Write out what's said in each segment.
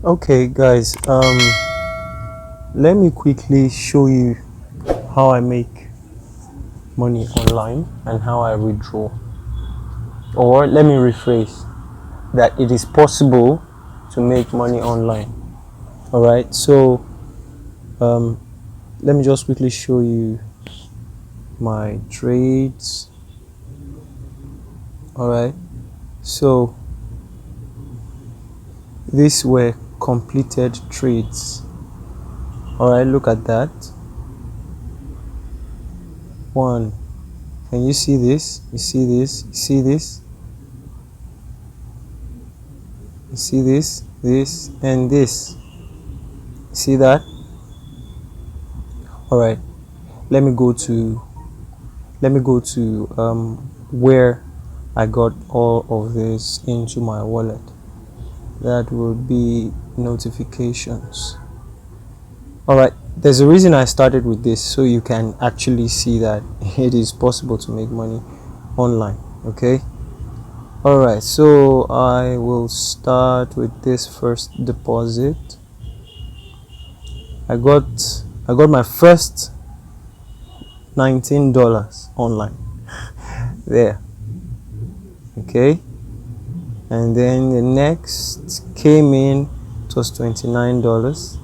Okay guys, let me quickly show you how I make money online and how I withdraw. Or let me rephrase that it is possible to make money online. All right, so let me just quickly show you my trades. All right, so these were completed trades. All right, look at that. One, can you see this? You see this? You see this? You see this, this, and this? See that? All right, let me go to where I got all of this into my wallet. That will be notifications. All right, there's a reason I started with this, so you can actually see that it is possible to make money online. Okay, all right, so I will start with this first deposit. I got my first $19 online there. Okay, and then the next came in, it was $29.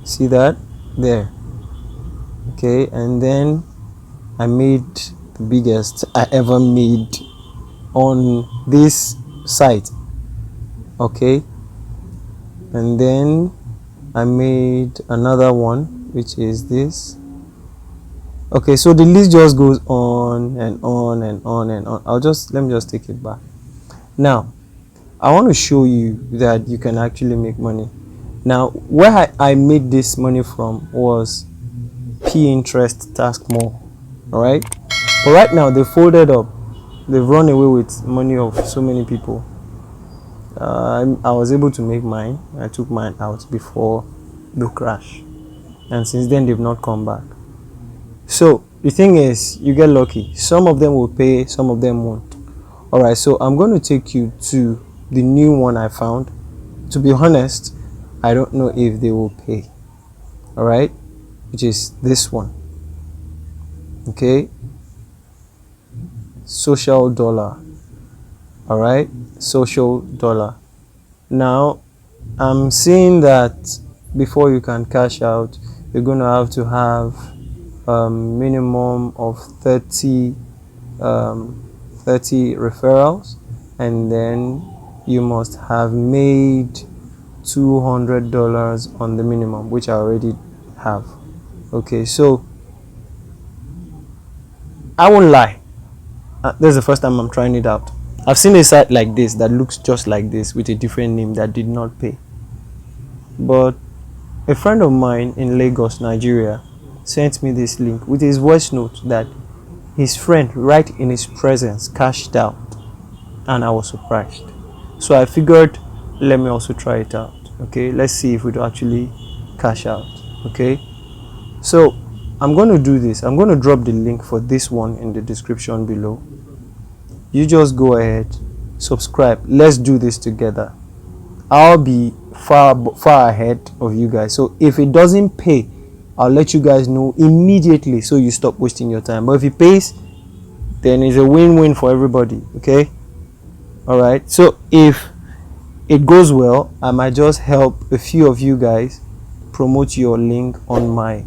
See that there? Okay, and then I made the biggest I ever made on this site. Okay, and then I made another one, which is this. Okay, so the list just goes on and on and on and on. Let me just take it back. Now I want to show you that you can actually make money. Now where I made this money from was Pinterest Task More. All right, but right now they folded up, they've run away with money of so many people. I was able to make mine. I took mine out before the crash, and since then they've not come back. So the thing is, you get lucky. Some of them will pay, some of them won't. All right, so I'm going to take you to the new one I found. To be honest, I don't know if they will pay. All right, which is this one. Okay, social dollar. All right, social dollar. Now I'm seeing that before you can cash out, you're going to have minimum of 30 referrals, and then you must have made $200 on the minimum, which I already have. Okay, so I won't lie, this is the first time I'm trying it out. I've seen a site like this that looks just like this with a different name that did not pay, but a friend of mine in Lagos, Nigeria, sent me this link with his voice note that his friend right in his presence cashed out, and I was surprised. So I figured, let me also try it out. Okay, let's see if we do actually cash out. Okay, so I'm going to do this. I'm going to drop the link for this one in the description below. You just go ahead, subscribe. Let's do this together. I'll be far ahead of you guys, so if it doesn't pay, I'll let you guys know immediately, so you stop wasting your time. But if it pays, then it's a win-win for everybody. Okay, all right, so if it goes well, I might just help a few of you guys promote your link on my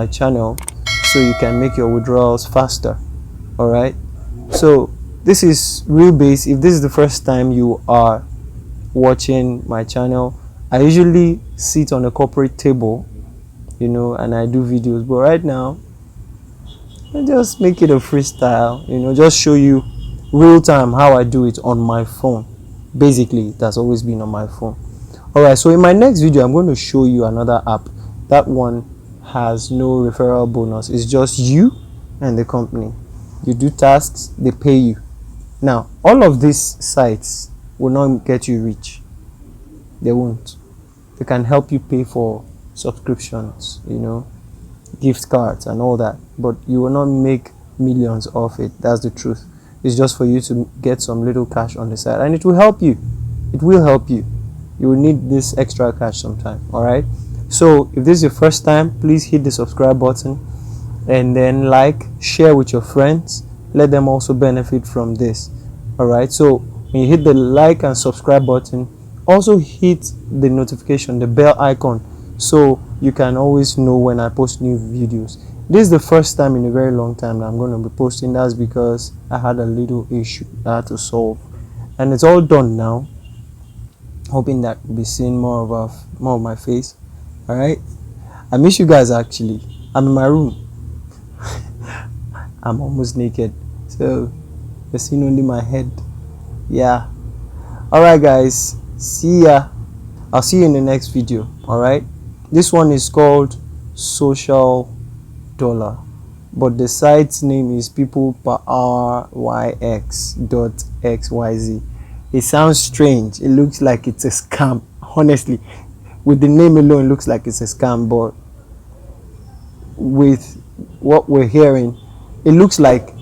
channel, so you can make your withdrawals faster. All right, so this is real base. If this is the first time you are watching my channel, I usually sit on a corporate table, and I do videos, but right now I just make it a freestyle, just show you real time how I do it on my phone. Basically, that's always been on my phone. All right, so in my next video I'm going to show you another app. That one has no referral bonus. It's just you and the company. You do tasks, they pay you. Now all of these sites will not get you rich. They won't. They can help you pay for subscriptions, gift cards and all that, but you will not make millions off it. That's the truth. It's just for you to get some little cash on the side, and it will help you. It will help you. you will need this extra cash sometime. All right, so if this is your first time, please hit the subscribe button and then like, share with your friends, let them also benefit from this. All right, so when you hit the like and subscribe button, also hit the notification, the bell icon, so you can always know when I post new videos. This is the first time in a very long time that I'm going to be posting. That's because I had a little issue I had to solve, and it's all done now. Hoping that you'll be seeing more of my face. All right, I miss you guys. Actually, I'm in my room. I'm almost naked, so you're seeing only my head. Yeah. All right, guys, see ya. I'll see you in the next video. All right, this one is called social dollar, but the site's name is peopleperhouryx.xyz. It sounds strange. It looks like it's a scam. Honestly, with the name alone, it looks like it's a scam, but with what we're hearing, it looks like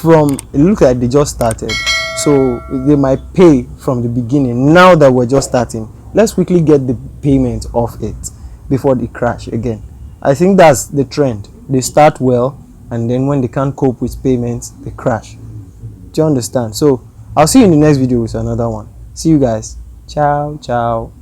they just started, so they might pay from the beginning. Now that we're just starting, let's quickly get the payment of it before they crash again. I think that's the trend. They start well, and then when they can't cope with payments, they crash. Do you understand? So I'll see you in the next video with another one. See you guys. Ciao, ciao.